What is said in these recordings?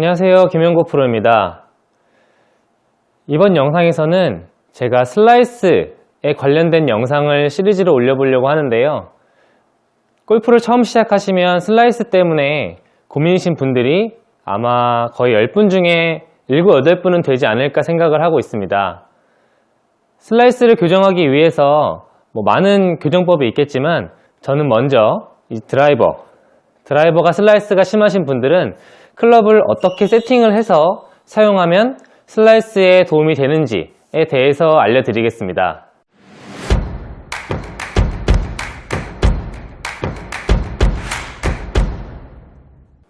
안녕하세요, 김영고 프로입니다. 이번 영상에서는 제가 슬라이스에 관련된 영상을 시리즈로 올려보려고 하는데요. 골프를 처음 시작하시면 슬라이스 때문에 고민이신 분들이 아마 거의 10분 중에 7, 8분은 되지 않을까 생각을 하고 있습니다. 슬라이스를 교정하기 위해서 많은 교정법이 있겠지만 저는 먼저 이 드라이버가 슬라이스가 심하신 분들은 클럽을 어떻게 세팅을 해서 사용하면 슬라이스에 도움이 되는지에 대해서 알려드리겠습니다.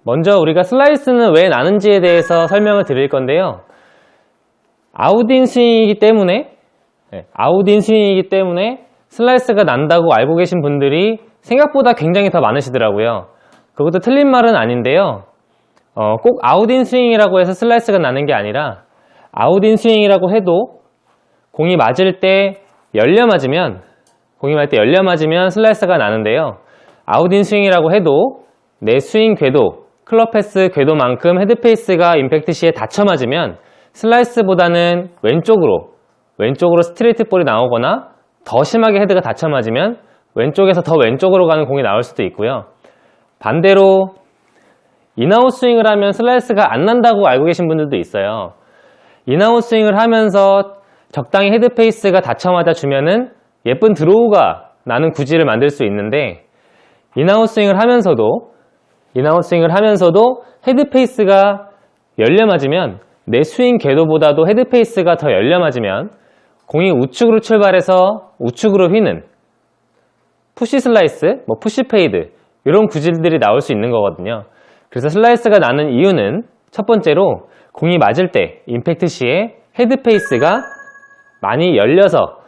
먼저 우리가 슬라이스는 왜 나는지에 대해서 설명을 드릴 건데요. 아웃인 스윙이기 때문에 슬라이스가 난다고 알고 계신 분들이 생각보다 굉장히 더 많으시더라고요. 그것도 틀린 말은 아닌데요. 꼭 아웃인 스윙이라고 해서 슬라이스가 나는 게 아니라 아웃인 스윙이라고 해도 공이 맞을 때 열려 맞으면 슬라이스가 나는데요. 아웃인 스윙이라고 해도 내 스윙 궤도, 클럽 패스 궤도만큼 헤드페이스가 임팩트 시에 닫혀 맞으면 슬라이스보다는 왼쪽으로 스트레이트 볼이 나오거나 더 심하게 헤드가 닫혀 맞으면 왼쪽에서 더 왼쪽으로 가는 공이 나올 수도 있고요. 반대로 인아웃 스윙을 하면 슬라이스가 안 난다고 알고 계신 분들도 있어요. 인아웃 스윙을 하면서 적당히 헤드페이스가 닫혀 맞아 주면은 예쁜 드로우가 나는 구질을 만들 수 있는데 인아웃 스윙을 하면서도 헤드페이스가 열려 맞으면 내 스윙 궤도보다도 헤드페이스가 더 열려 맞으면 공이 우측으로 출발해서 우측으로 휘는 푸시 슬라이스, 푸시 페이드 이런 구질들이 나올 수 있는 거거든요. 그래서 슬라이스가 나는 이유는 첫 번째로 공이 맞을 때 임팩트 시에 헤드페이스가 많이 열려서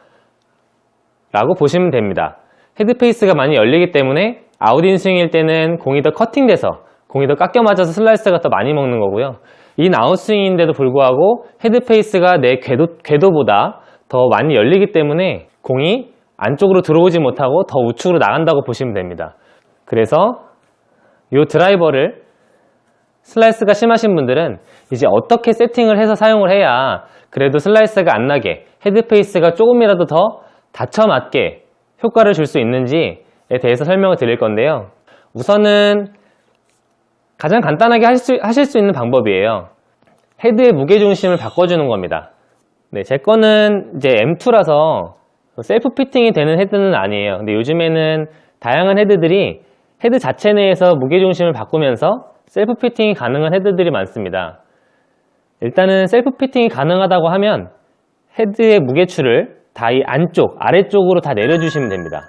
라고 보시면 됩니다. 헤드페이스가 많이 열리기 때문에 아웃인 스윙일 때는 공이 더 커팅돼서 공이 더 깎여 맞아서 슬라이스가 더 많이 먹는 거고요. 인아웃 스윙인데도 불구하고 헤드페이스가 내 궤도보다 더 많이 열리기 때문에 공이 안쪽으로 들어오지 못하고 더 우측으로 나간다고 보시면 됩니다. 그래서 이 드라이버를 슬라이스가 심하신 분들은 이제 어떻게 세팅을 해서 사용을 해야 그래도 슬라이스가 안 나게 헤드페이스가 조금이라도 더 닫혀 맞게 효과를 줄 수 있는지에 대해서 설명을 드릴 건데요. 우선은 가장 간단하게 하실 수 있는 방법이에요. 헤드의 무게중심을 바꿔주는 겁니다. 네, 제 거는 이제 M2라서 셀프 피팅이 되는 헤드는 아니에요. 근데 요즘에는 다양한 헤드들이 헤드 자체 내에서 무게중심을 바꾸면서 셀프 피팅이 가능한 헤드들이 많습니다. 일단은 셀프 피팅이 가능하다고 하면 헤드의 무게추를 다 이 아래쪽으로 다 내려주시면 됩니다.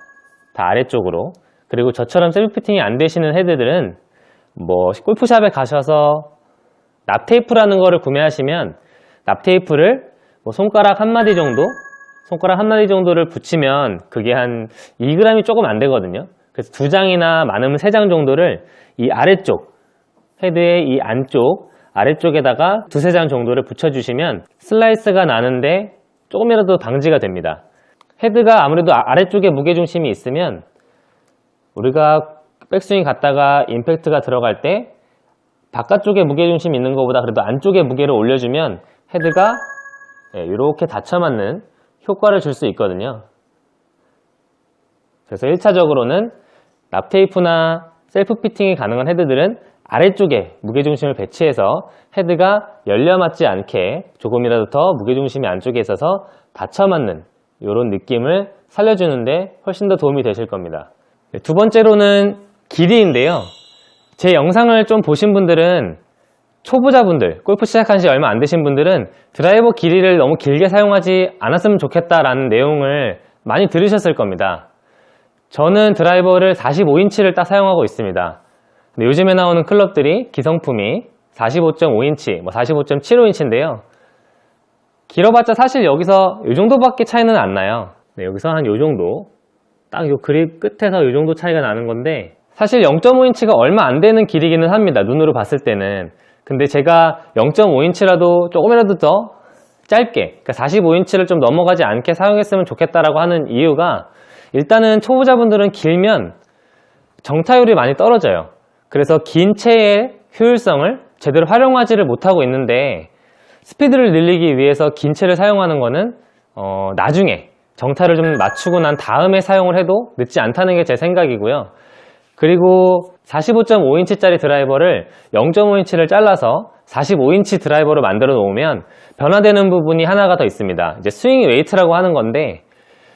다 아래쪽으로. 그리고 저처럼 셀프 피팅이 안 되시는 헤드들은 골프샵에 가셔서 납테이프라는 거를 구매하시면 납테이프를 손가락 한 마디 정도를 붙이면 그게 한 2g이 조금 안 되거든요. 그래서 2장이나 많으면 3장 정도를 이 아래쪽, 헤드의 이 아래쪽에다가 2-3장 정도를 붙여주시면 슬라이스가 나는데 조금이라도 방지가 됩니다. 헤드가 아무래도 아래쪽에 무게중심이 있으면 우리가 백스윙 갔다가 임팩트가 들어갈 때 바깥쪽에 무게중심이 있는 것보다 그래도 안쪽에 무게를 올려주면 헤드가 이렇게 닫혀 맞는 효과를 줄 수 있거든요. 그래서 1차적으로는 납테이프나 셀프 피팅이 가능한 헤드들은 아래쪽에 무게중심을 배치해서 헤드가 열려 맞지 않게 조금이라도 더 무게중심이 안쪽에 있어서 닫혀 맞는 이런 느낌을 살려주는데 훨씬 더 도움이 되실 겁니다. 두 번째로는 길이인데요. 제 영상을 좀 보신 분들은 초보자분들, 골프 시작한 지 얼마 안 되신 분들은 드라이버 길이를 너무 길게 사용하지 않았으면 좋겠다라는 내용을 많이 들으셨을 겁니다. 저는 드라이버를 45인치를 딱 사용하고 있습니다. 근데 요즘에 나오는 클럽들이 기성품이 45.5인치, 45.75인치인데요. 길어봤자 사실 여기서 이 정도밖에 차이는 안 나요. 네, 여기서 한 이 정도, 딱 요 그립 끝에서 이 정도 차이가 나는 건데 사실 0.5인치가 얼마 안 되는 길이기는 합니다. 눈으로 봤을 때는. 근데 제가 0.5인치라도 조금이라도 더 짧게, 그러니까 45인치를 좀 넘어가지 않게 사용했으면 좋겠다라고 하는 이유가 일단은 초보자분들은 길면 정타율이 많이 떨어져요. 그래서 긴 채의 효율성을 제대로 활용하지를 못하고 있는데 스피드를 늘리기 위해서 긴 채를 사용하는 거는 나중에 정타를 좀 맞추고 난 다음에 사용을 해도 늦지 않다는 게 제 생각이고요. 그리고 45.5인치짜리 드라이버를 0.5인치를 잘라서 45인치 드라이버로 만들어 놓으면 변화되는 부분이 하나가 더 있습니다. 이제 스윙 웨이트라고 하는 건데,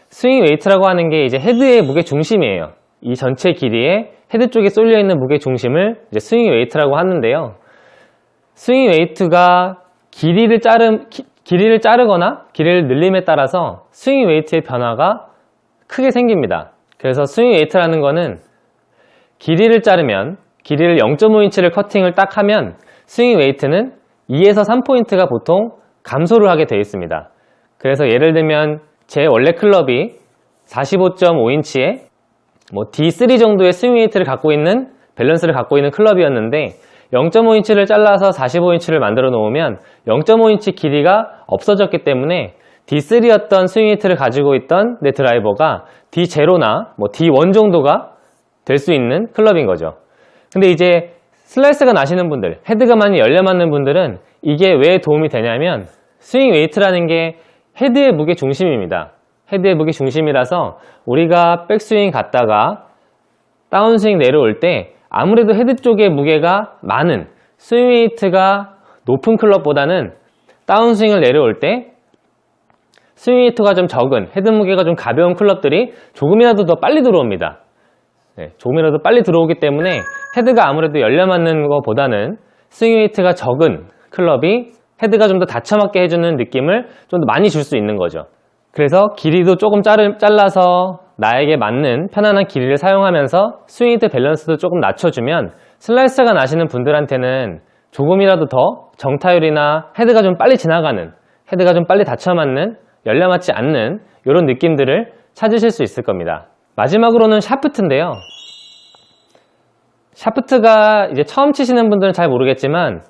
스윙 웨이트라고 하는 게 이제 헤드의 무게 중심이에요. 이 전체 길이에 헤드 쪽에 쏠려 있는 무게 중심을 이제 스윙 웨이트라고 하는데요. 스윙 웨이트가 길이를 자르거나 길이를 늘림에 따라서 스윙 웨이트의 변화가 크게 생깁니다. 그래서 스윙 웨이트라는 거는 길이를 자르면, 길이를 0.5인치를 커팅을 딱 하면 스윙 웨이트는 2에서 3포인트가 보통 감소를 하게 되어 있습니다. 그래서 예를 들면 제 원래 클럽이 45.5인치에 D3 정도의 스윙 웨이트를 갖고 있는, 밸런스를 갖고 있는 클럽이었는데 0.5인치를 잘라서 45인치를 만들어 놓으면 0.5인치 길이가 없어졌기 때문에 D3였던 스윙 웨이트를 가지고 있던 내 드라이버가 D0나 D1 정도가 될 수 있는 클럽인 거죠. 근데 이제 슬라이스가 나시는 분들, 헤드가 많이 열려 맞는 분들은 이게 왜 도움이 되냐면 스윙 웨이트라는 게 헤드의 무게 중심입니다. 헤드의 무게 중심이라서 우리가 백스윙 갔다가 다운스윙 내려올 때 아무래도 헤드 쪽에 무게가 많은, 스윙 웨이트가 높은 클럽보다는 다운스윙을 내려올 때 스윙 웨이트가 좀 적은, 헤드 무게가 좀 가벼운 클럽들이 조금이라도 더 빨리 들어옵니다. 조금이라도 빨리 들어오기 때문에 헤드가 아무래도 열려 맞는 것보다는 스윙 웨이트가 적은 클럽이 헤드가 좀 더 다쳐맞게 해주는 느낌을 좀 더 많이 줄 수 있는 거죠. 그래서 길이도 조금 잘라서 나에게 맞는 편안한 길이를 사용하면서 스윙 웨이트 밸런스도 조금 낮춰주면 슬라이스가 나시는 분들한테는 조금이라도 더 정타율이나 헤드가 좀 빨리 지나가는, 헤드가 좀 빨리 다쳐맞는, 열려 맞지 않는 이런 느낌들을 찾으실 수 있을 겁니다. 마지막으로는 샤프트인데요. 샤프트가 이제 처음 치시는 분들은 잘 모르겠지만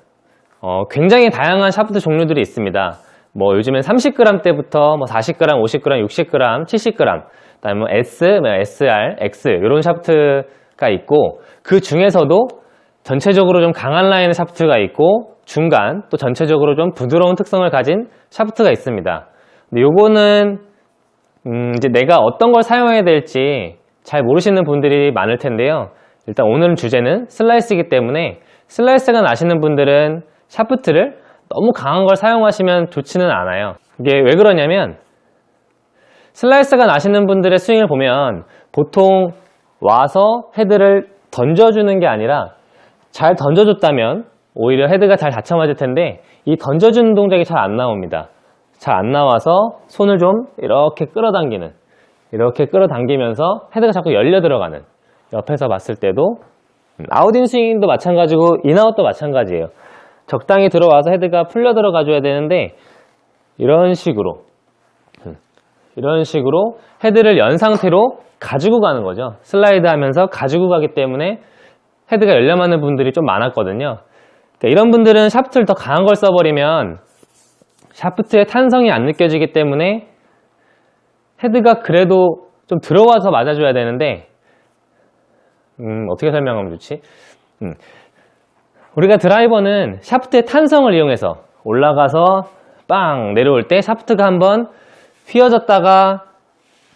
굉장히 다양한 샤프트 종류들이 있습니다. 요즘엔 30g대부터 40g, 50g, 60g, 70g, 그다음에 S, SR, X 이런 샤프트가 있고, 그 중에서도 전체적으로 좀 강한 라인의 샤프트가 있고 중간, 또 전체적으로 좀 부드러운 특성을 가진 샤프트가 있습니다. 근데 요거는 이제 내가 어떤 걸 사용해야 될지 잘 모르시는 분들이 많을 텐데요. 일단 오늘 주제는 슬라이스이기 때문에 슬라이스가 나시는 분들은 샤프트를 너무 강한 걸 사용하시면 좋지는 않아요. 이게 왜 그러냐면 슬라이스가 나시는 분들의 스윙을 보면 보통 와서 헤드를 던져주는 게 아니라, 잘 던져줬다면 오히려 헤드가 잘 닫혀 맞을 텐데 이 던져주는 동작이 잘 안 나옵니다. 잘 안 나와서 손을 좀 이렇게 끌어당기는, 이렇게 끌어당기면서 헤드가 자꾸 열려 들어가는, 옆에서 봤을 때도 아웃인 스윙도 마찬가지고 인아웃도 마찬가지예요. 적당히 들어와서 헤드가 풀려 들어가 줘야 되는데 이런 식으로 헤드를 연 상태로 가지고 가는 거죠. 슬라이드 하면서 가지고 가기 때문에 헤드가 열려 맞는 분들이 좀 많았거든요. 그러니까 이런 분들은 샤프트를 더 강한 걸 써버리면 샤프트의 탄성이 안 느껴지기 때문에 헤드가 그래도 좀 들어와서 맞아줘야 되는데, 어떻게 설명하면 좋지? 우리가 드라이버는 샤프트의 탄성을 이용해서 올라가서 빵 내려올 때 샤프트가 한번 휘어졌다가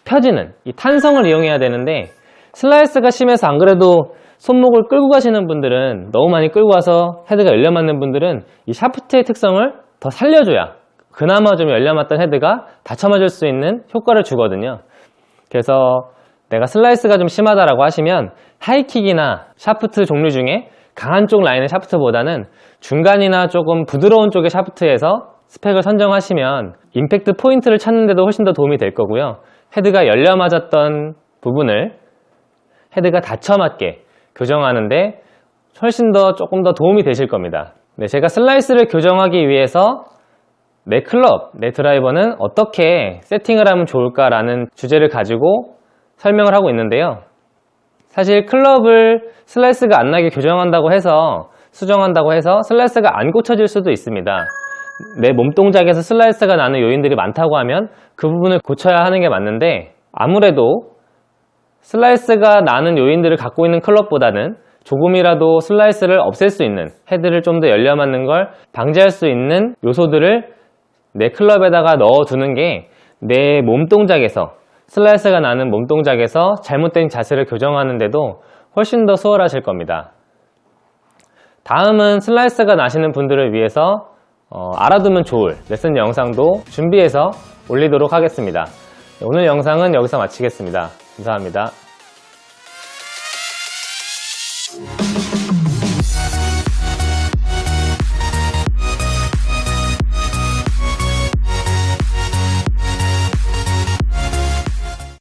펴지는 이 탄성을 이용해야 되는데, 슬라이스가 심해서 안 그래도 손목을 끌고 가시는 분들은, 너무 많이 끌고 와서 헤드가 열려 맞는 분들은 이 샤프트의 특성을 더 살려줘야 그나마 좀 열려 맞던 헤드가 닫혀 맞을 수 있는 효과를 주거든요. 그래서 내가 슬라이스가 좀 심하다라고 하시면 하이킥이나 샤프트 종류 중에 강한 쪽 라인의 샤프트보다는 중간이나 조금 부드러운 쪽의 샤프트에서 스펙을 선정하시면 임팩트 포인트를 찾는 데도 훨씬 더 도움이 될 거고요. 헤드가 열려 맞았던 부분을 헤드가 닫혀 맞게 교정하는데 훨씬 더 조금 더 도움이 되실 겁니다. 네, 제가 슬라이스를 교정하기 위해서 내 클럽, 내 드라이버는 어떻게 세팅을 하면 좋을까라는 주제를 가지고 설명을 하고 있는데요. 사실 클럽을 슬라이스가 안 나게 교정한다고 해서, 수정한다고 해서 슬라이스가 안 고쳐질 수도 있습니다. 내 몸동작에서 슬라이스가 나는 요인들이 많다고 하면 그 부분을 고쳐야 하는 게 맞는데, 아무래도 슬라이스가 나는 요인들을 갖고 있는 클럽보다는 조금이라도 슬라이스를 없앨 수 있는, 헤드를 좀 더 열려 맞는 걸 방지할 수 있는 요소들을 내 클럽에다가 넣어두는 게 내 몸동작에서, 슬라이스가 나는 몸동작에서 잘못된 자세를 교정하는데도 훨씬 더 수월하실 겁니다. 다음은 슬라이스가 나시는 분들을 위해서 알아두면 좋을 레슨 영상도 준비해서 올리도록 하겠습니다. 오늘 영상은 여기서 마치겠습니다. 감사합니다.